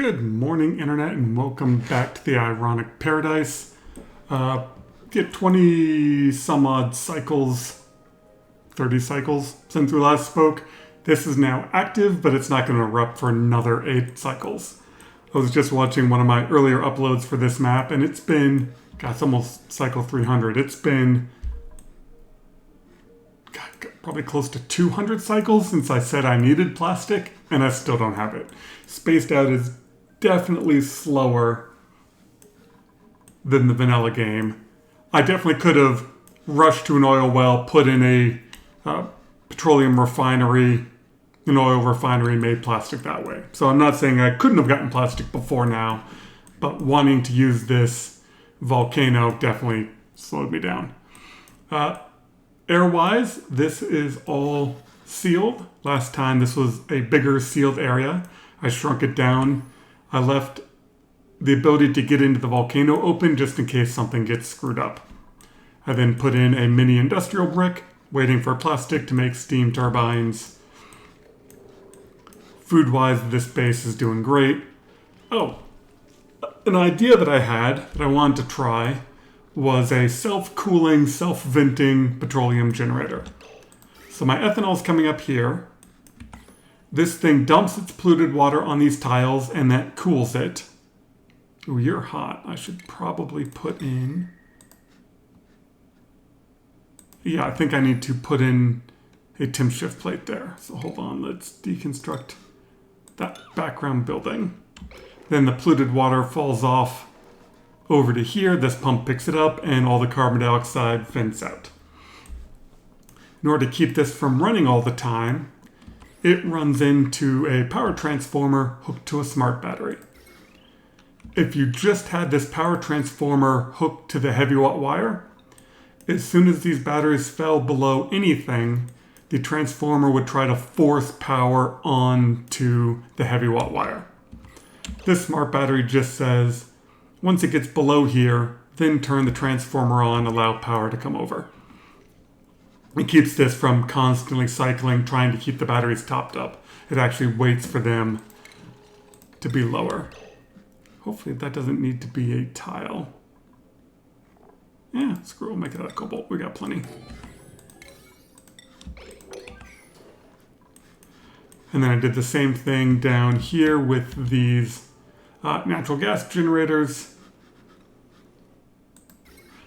Good morning, Internet, and welcome back to the Ironic Paradise. Get 20 some odd cycles, 30 cycles since we last spoke. This is now active, but it's not going to erupt for another 8 cycles. I was just watching one of my earlier uploads for this map, and it's been, God, it's almost cycle 300. It's been probably close to 200 cycles since I said I needed plastic, and I still don't have it. Spaced out is definitely slower than the vanilla game. I definitely could have rushed to an oil well, put in a petroleum refinery, an oil refinery, made plastic that way. So I'm not saying I couldn't have gotten plastic before now, but wanting to use this volcano definitely slowed me down. Air-wise, this is all sealed. Last time this was a bigger sealed area. I shrunk it down. I left the ability to get into the volcano open just in case something gets screwed up. I then put in a mini industrial brick, waiting for plastic to make steam turbines. Food-wise, this base is doing great. Oh, an idea that I had that I wanted to try was a self-cooling, self-venting petroleum generator. So my ethanol is coming up here. This thing dumps its polluted water on these tiles and that cools it. Ooh, you're hot. I should probably put in... Yeah, I think I need to put in a temp shift plate there. So hold on, let's deconstruct that background building. Then the polluted water falls off over to here. This pump picks it up and all the carbon dioxide vents out. In order to keep this from running all the time, it runs into a power transformer hooked to a smart battery. If you just had this power transformer hooked to the heavy watt wire, as soon as these batteries fell below anything, the transformer would try to force power onto the heavy watt wire. This smart battery just says, once it gets below here, then turn the transformer on, allow power to come over. It keeps this from constantly cycling, trying to keep the batteries topped up. It actually waits for them to be lower. Hopefully that doesn't need to be a tile. Yeah, screw it, we'll make it out of cobalt. We got plenty. And then I did the same thing down here with these natural gas generators.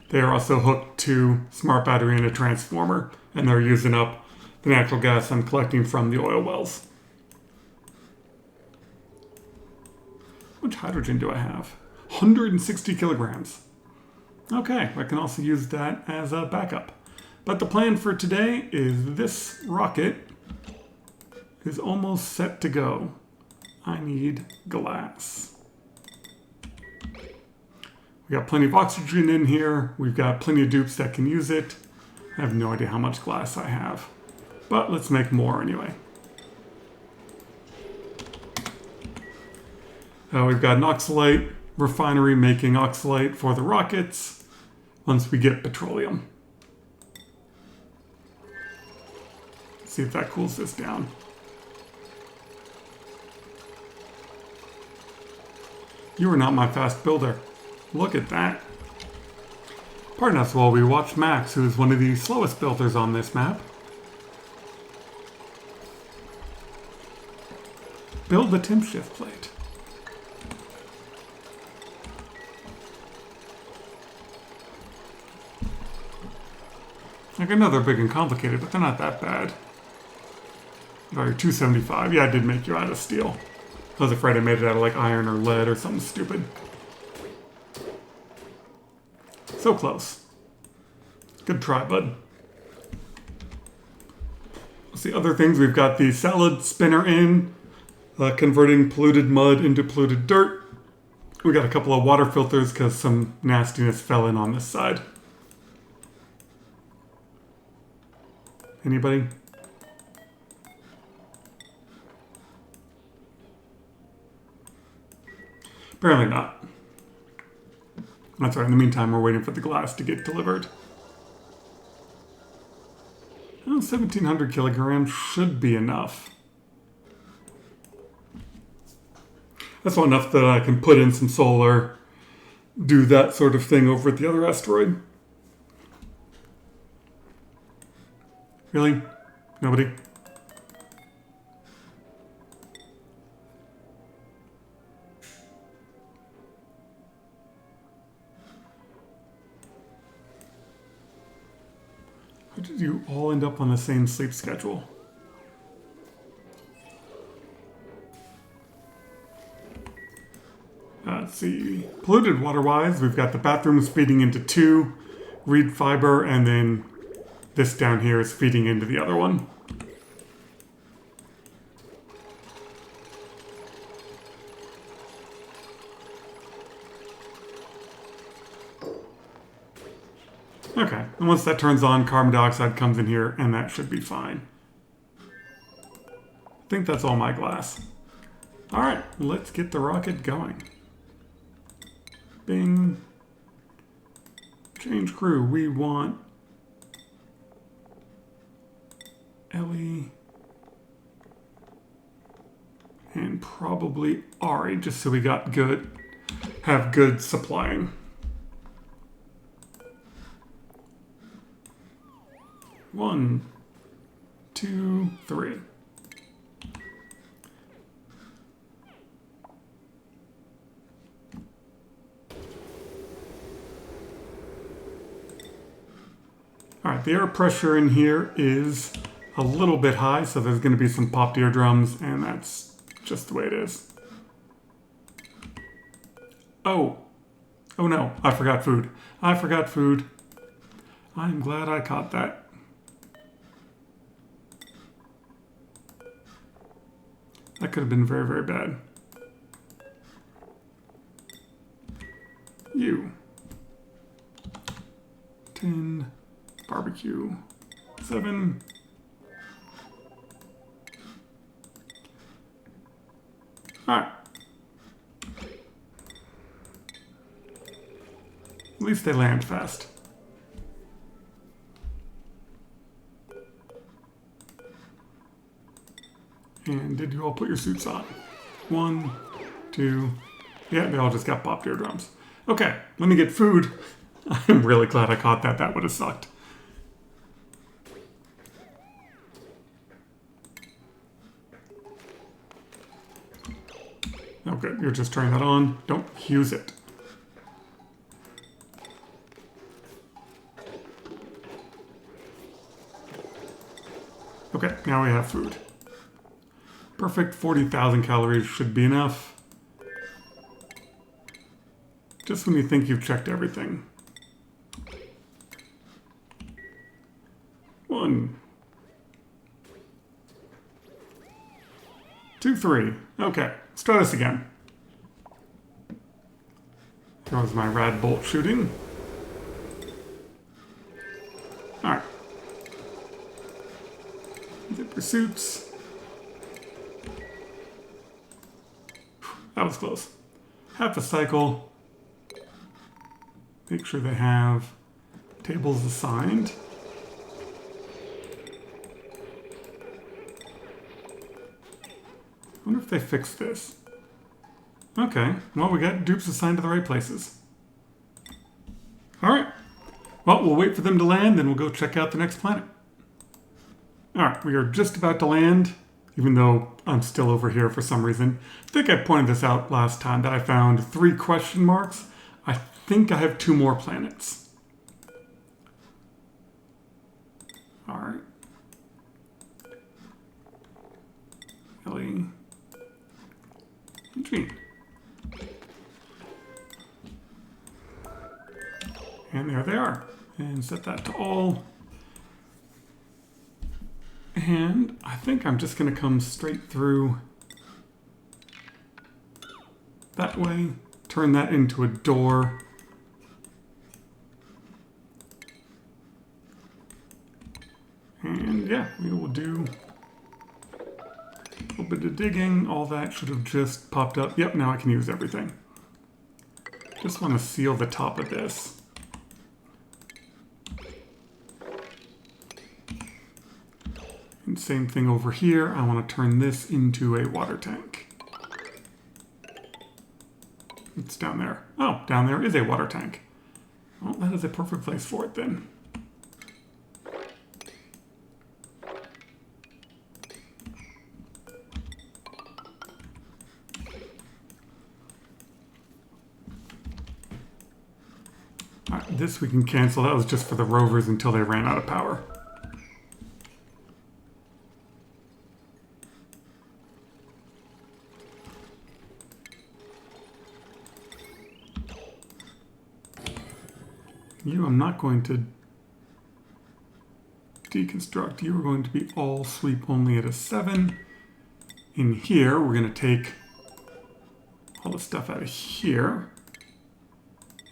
They are also hooked to smart battery and a transformer, and they're using up the natural gas I'm collecting from the oil wells. How much hydrogen do I have? 160 kilograms. Okay, I can also use that as a backup. But the plan for today is this rocket is almost set to go. I need glass. We got plenty of oxygen in here. We've got plenty of dupes that can use it. I have no idea how much glass I have, but let's make more anyway. We've got an oxalate refinery making oxalate for the rockets once we get petroleum. Let's see if that cools this down. You are not my fast builder. Look at that. Pardon us while we watch Max, who is one of the slowest builders on this map. Build the temp shift plate. I know they're big and complicated, but they're not that bad. Value 275. Yeah, I did make you out of steel. I was afraid I made it out of like iron or lead or something stupid. So close. Good try, bud. Let's see other things. We've got the salad spinner in, converting polluted mud into polluted dirt. We got a couple of water filters because some nastiness fell in on this side. Anybody? Apparently not. That's right, in the meantime, we're waiting for the glass to get delivered. Oh, 1,700 kilograms should be enough. That's well enough that I can put in some solar, do that sort of thing over at the other asteroid. Really? Nobody? How did you all end up on the same sleep schedule? Let's see. Polluted water-wise, we've got the bathrooms feeding into 2, reed fiber, and then this down here is feeding into the other one. Okay, and once that turns on, carbon dioxide comes in here, and that should be fine. I think that's all my glass. All right, let's get the rocket going. Bing. Change crew. We want Ellie and probably Ari, just so we got have good supplying. 1, 2, 3. All right, the air pressure in here is a little bit high, so there's going to be some popped eardrums, and that's just the way it is. Oh no, I forgot food. I forgot food. I'm glad I caught that. That could have been very, very bad. You. 10. Barbecue. 7. Alright. At least they land fast. And did you all put your suits on? 1, 2. Yeah, they all just got popped eardrums. Okay, let me get food. I'm really glad I caught that. That would have sucked. Oh, good. You're just turning that on. Don't use it. Okay, now we have food. Perfect. 40,000 calories should be enough. Just when you think you've checked everything. 1, 2, 3. Okay, let's try this again. Here was my rad bolt shooting. Alright. Zip pursuits. That was close. Half a cycle. Make sure they have tables assigned. I wonder if they fixed this. Okay, well, we got dupes assigned to the right places. Alright. Well, we'll wait for them to land, then we'll go check out the next planet. Alright, we are just about to land, even though I'm still over here for some reason. I think I pointed this out last time that I found 3 question marks. I think I have 2 more planets. Alright. Ellie. And Jean. And there they are. And set that to all. And I think I'm just going to come straight through that way. Turn that into a door. And yeah, we will do a little bit of digging. All that should have just popped up. Yep, now I can use everything. Just want to seal the top of this. And same thing over here. I want to turn this into a water tank. It's down there. Oh, down there is a water tank. Well, that is a perfect place for it then. Alright, this we can cancel. That was just for the rovers until they ran out of power. You, I'm not going to deconstruct. You are going to be all sweep only at a 7. In here, we're going to take all the stuff out of here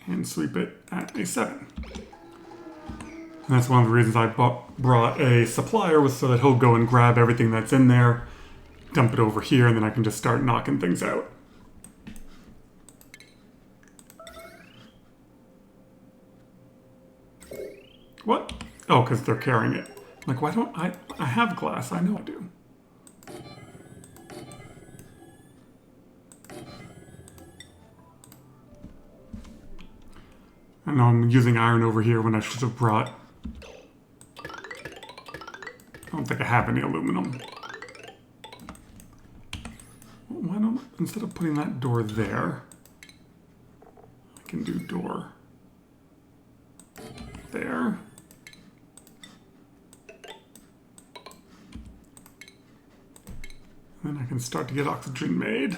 and sweep it at a 7. And that's one of the reasons I brought a supplier, was so that he'll go and grab everything that's in there, dump it over here, and then I can just start knocking things out. What? Oh, because they're carrying it. Like, why don't I have glass. I know I do. I know I'm using iron over here when I should have brought... I don't think I have any aluminum. Why don't... Instead of putting that door there, I can do door there. Then I can start to get oxygen made.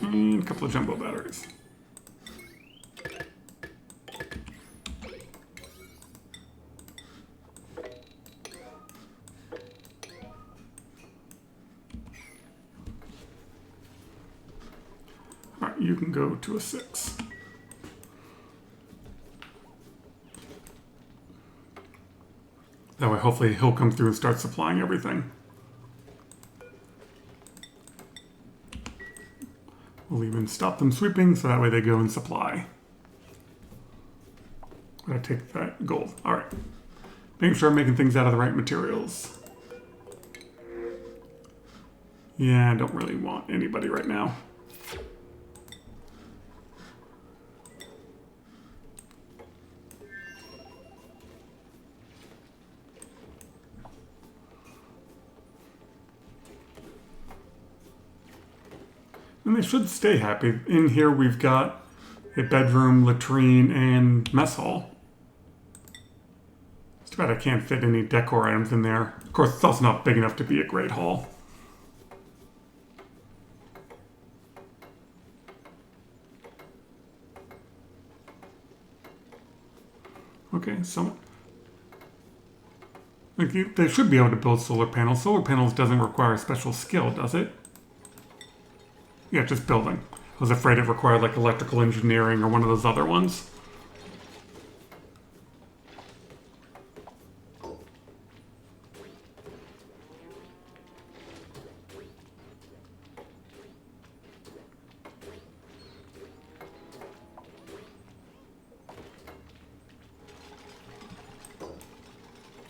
And a couple of jumbo batteries. All right, you can go to a 6. That way, hopefully, he'll come through and start supplying everything. We'll even stop them sweeping, so that way they go and supply. I'm gonna take that gold. All right. Making sure I'm making things out of the right materials. Yeah, I don't really want anybody right now. And they should stay happy. In here we've got a bedroom, latrine, and mess hall. It's too bad I can't fit any decor items in there. Of course, it's also not big enough to be a great hall. Okay, so... Like, they should be able to build solar panels. Solar panels doesn't require a special skill, does it? Yeah, just building. I was afraid it required like electrical engineering or one of those other ones.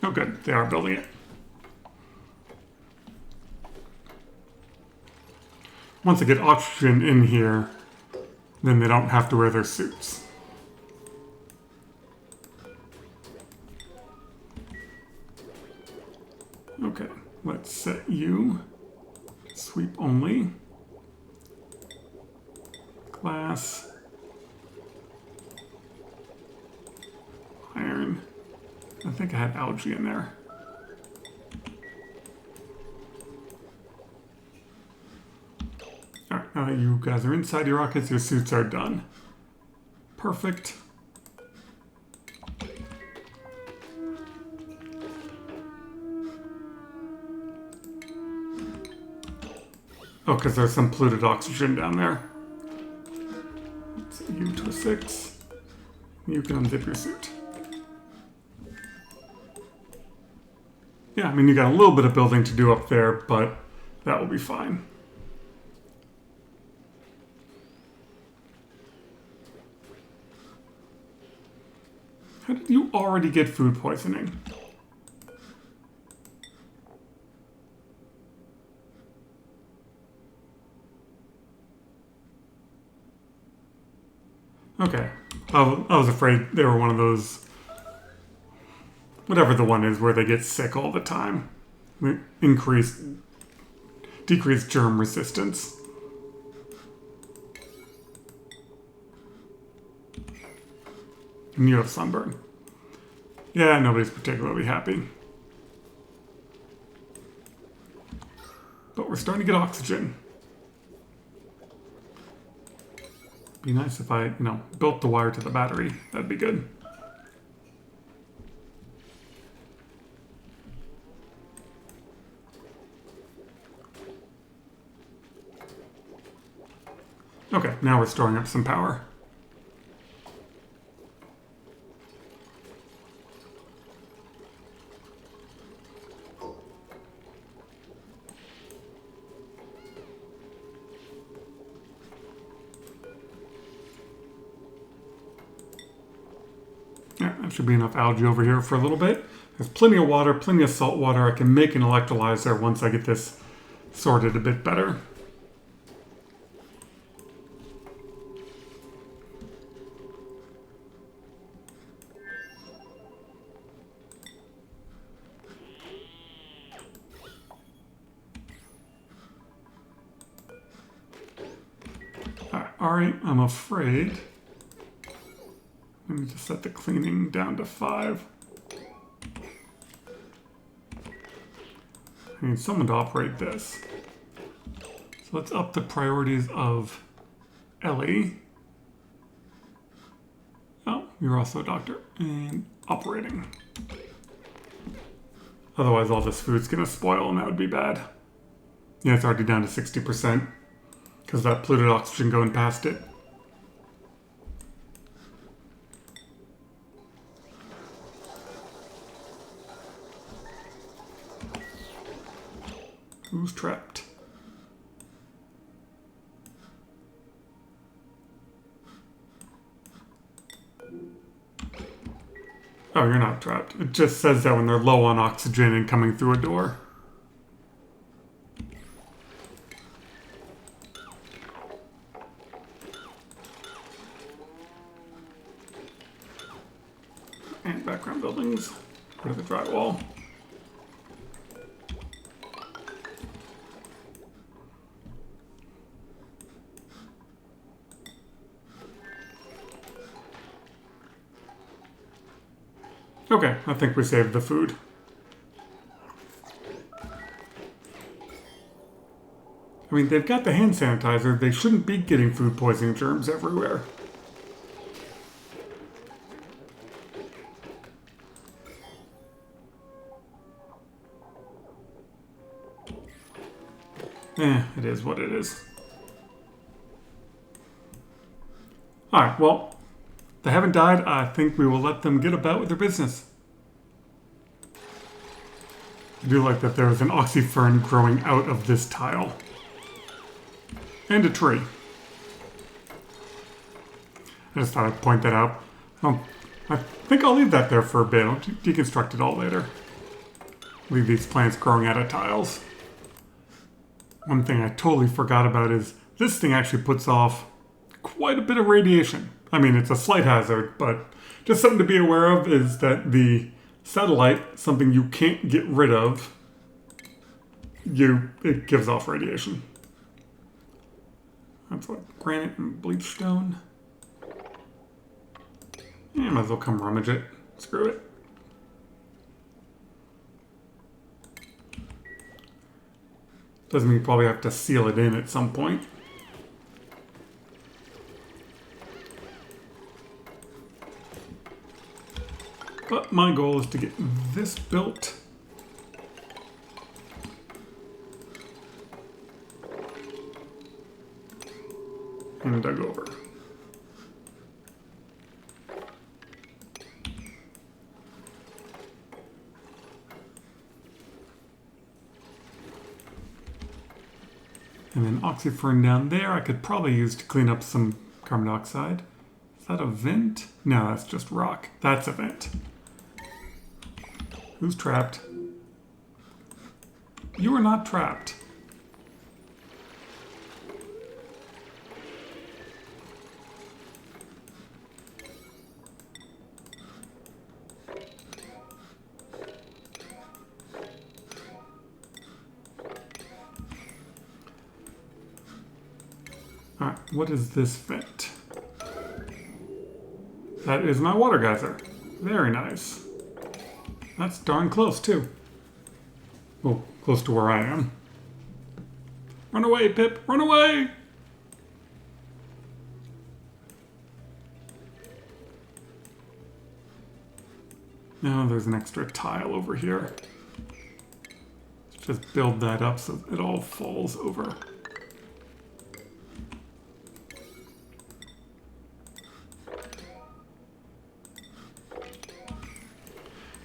Oh good, they are building it. Once they get oxygen in here, then they don't have to wear their suits. Okay, let's set you sweep only. Glass. Iron. I think I had algae in there. Alright, now that you guys are inside your rockets, your suits are done. Perfect. Oh, because there's some polluted oxygen down there. Let's set you to a 6. You can unzip your suit. Yeah, I mean, you got a little bit of building to do up there, but that will be fine. How did you already get food poisoning? Okay. I was afraid they were one of those, whatever the one is, where they get sick all the time. Decrease germ resistance. And you have sunburn. Yeah, nobody's particularly happy. But we're starting to get oxygen. Be nice if I, built the wire to the battery. That'd be good. Okay, now we're storing up some power. Yeah, that should be enough algae over here for a little bit. There's plenty of water, plenty of salt water. I can make an electrolyzer once I get this sorted a bit better. Alright, I'm afraid I need to set the cleaning down to 5. I need someone to operate this. So let's up the priorities of Ellie. Oh, you're also a doctor. And operating. Otherwise all this food's gonna spoil and that would be bad. Yeah, it's already down to 60%. Because that polluted oxygen going past it. Who's trapped? Oh, you're not trapped. It just says that when they're low on oxygen and coming through a door. And background buildings. Rid of the drywall. Okay, I think we saved the food. I mean, they've got the hand sanitizer. They shouldn't be getting food poisoning germs everywhere. It is what it is. Alright, well, they haven't died. I think we will let them get about with their business. I do like that there's an oxyfern growing out of this tile. And a tree. I just thought I'd point that out. I think I'll leave that there for a bit. I'll deconstruct it all later. Leave these plants growing out of tiles. One thing I totally forgot about is this thing actually puts off quite a bit of radiation. I mean, it's a slight hazard, but just something to be aware of is that the satellite, something you can't get rid of, it gives off radiation. That's like granite and bleach stone. Yeah, might as well come rummage it. Screw it. Doesn't mean you probably have to seal it in at some point. But my goal is to get this built. And dug over. And then oxyfern down there I could probably use to clean up some carbon dioxide. Is that a vent? No, that's just rock. That's a vent. Who's trapped? You are not trapped. Alright, what is this vent? That is my water geyser. Very nice. That's darn close, too. Oh, close to where I am. Run away, Pip! Run away! Now there's an extra tile over here. Let's just build that up so it all falls over.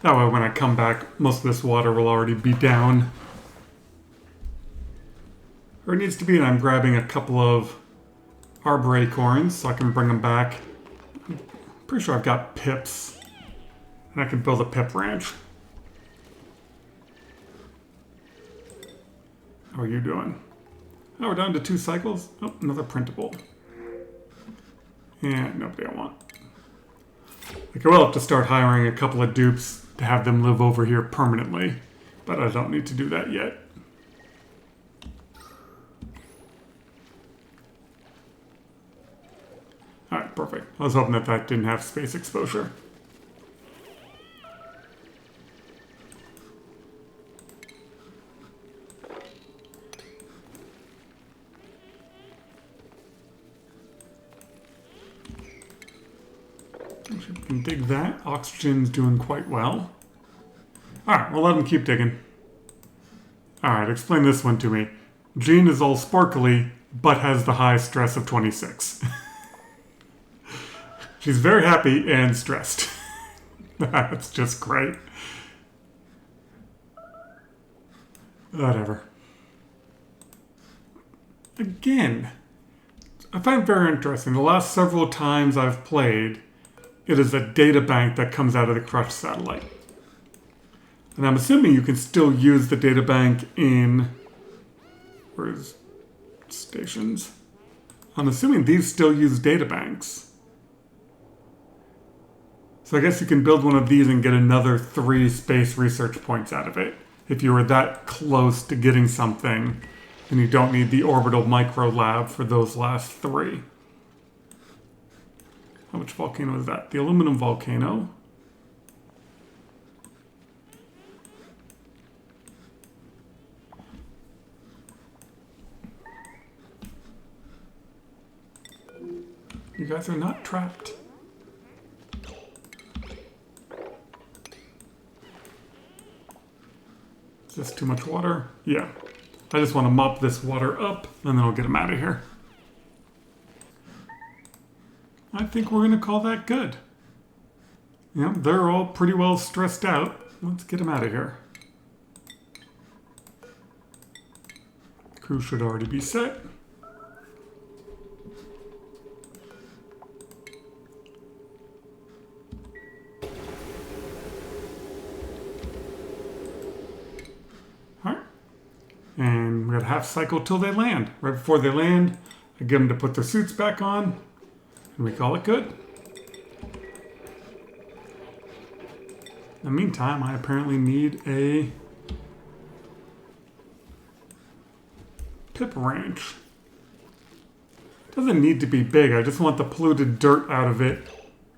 That way when I come back, most of this water will already be down. Or it needs to be, and I'm grabbing a couple of arbor acorns so I can bring them back. I'm pretty sure I've got pips. And I can build a pip ranch. How are you doing? Oh, we're down to 2 cycles. Oh, another printable. And nobody I want. Like, I will have to start hiring a couple of dupes to have them live over here permanently, but I don't need to do that yet. Alright, perfect. I was hoping that that didn't have space exposure. We can dig that. Oxygen's doing quite well. Alright, we'll let him keep digging. Alright, explain this one to me. Jean is all sparkly, but has the high stress of 26. She's very happy and stressed. That's just great. Whatever. Again, I find it very interesting. The last several times I've played, it is a data bank that comes out of the crushed satellite. And I'm assuming you can still use the data bank in... Where's stations? I'm assuming these still use data banks. So I guess you can build one of these and get another 3 space research points out of it. If you were that close to getting something, and you don't need the orbital micro lab for those last 3. How much volcano is that? The aluminum volcano. You guys are not trapped. Is this too much water? Yeah. I just want to mop this water up, and then I'll get them out of here. I think we're going to call that good. Yeah, they're all pretty well stressed out. Let's get them out of here. Crew should already be set. Alright. And we got a half cycle till they land. Right before they land, I get them to put their suits back on. And we call it good. In the meantime, I apparently need a pip ranch. Doesn't need to be big. I just want the polluted dirt out of it.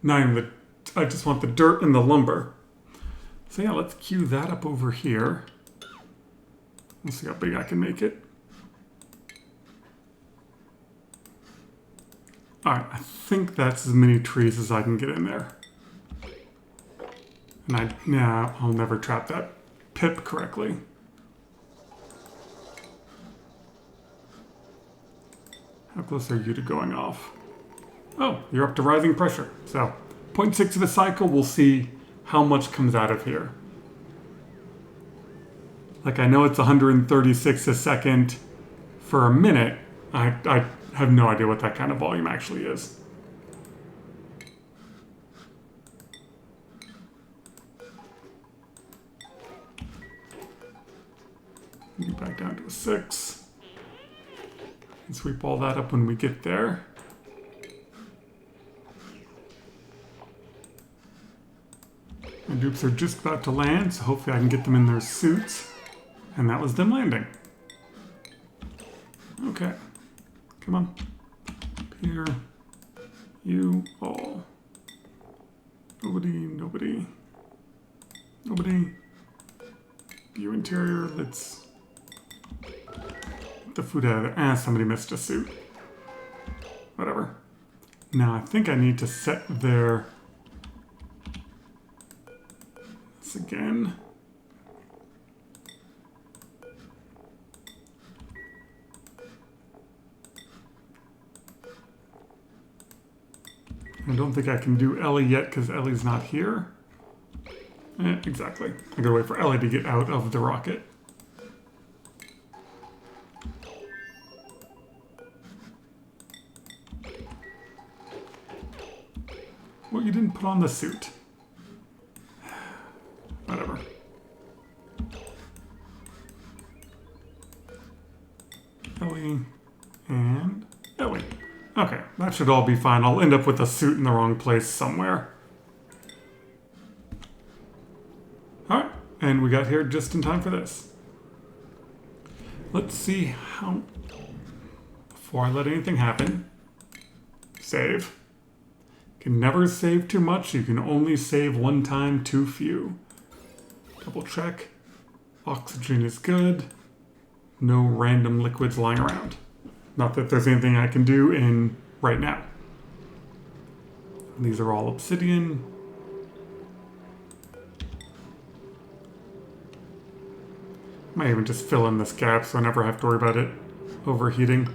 Not even the... I just want the dirt and the lumber. So yeah, let's queue that up over here. Let's see how big I can make it. Alright, I think that's as many trees as I can get in there. And I'll never trap that pip correctly. How close are you to going off? Oh, you're up to rising pressure. So, 0.6 of a cycle, we'll see how much comes out of here. Like, I know it's 136 a second for a minute. I have no idea what that kind of volume actually is. Get back down to a 6. And sweep all that up when we get there. My dupes are just about to land, so hopefully I can get them in their suits. And that was them landing. Okay. Come on. Here. You all. Nobody. View interior. Let's get the food out of there. Somebody missed a suit. Whatever. Now I think I need to set their... This again. I don't think I can do Ellie yet because Ellie's not here. Exactly. I gotta wait for Ellie to get out of the rocket. Well, you didn't put on the suit. Whatever. Ellie and Ellie. Okay, that should all be fine. I'll end up with a suit in the wrong place somewhere. Alright, and we got here just in time for this. Let's see how... Before I let anything happen, save. You can never save too much. You can only save one time too few. Double check. Oxygen is good. No random liquids lying around. Not that there's anything I can do in right now. These are all obsidian. Might even just fill in this gap so I never have to worry about it overheating.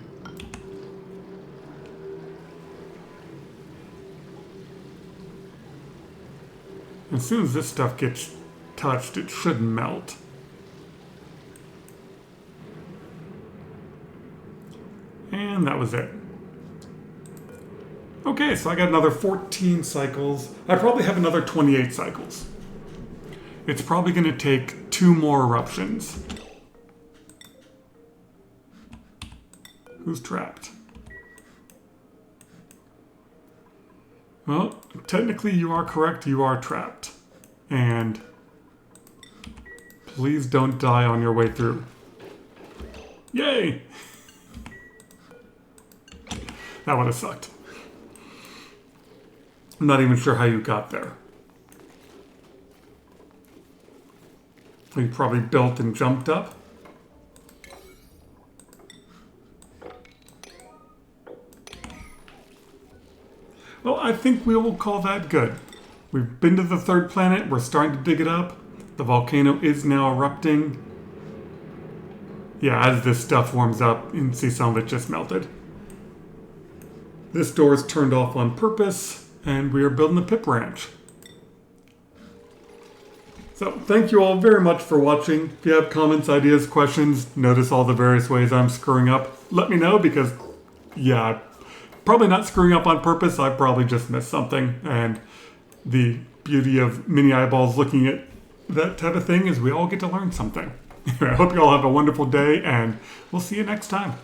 As soon as this stuff gets touched, it should melt. And that was it. Okay, so I got another 14 cycles. I probably have another 28 cycles. It's probably going to take 2 more eruptions. Who's trapped? Well, technically you are correct. You are trapped. And please don't die on your way through. Yay! That would have sucked. I'm not even sure how you got there. You probably built and jumped up. Well, I think we will call that good. We've been to the 3rd planet. We're starting to dig it up. The volcano is now erupting. Yeah, as this stuff warms up, you can see some of it just melted. This door is turned off on purpose, and we are building the Pip Ranch. So, thank you all very much for watching. If you have comments, ideas, questions, notice all the various ways I'm screwing up, let me know because, yeah, probably not screwing up on purpose. I probably just missed something. And the beauty of mini eyeballs looking at that type of thing is we all get to learn something. I hope you all have a wonderful day, and we'll see you next time.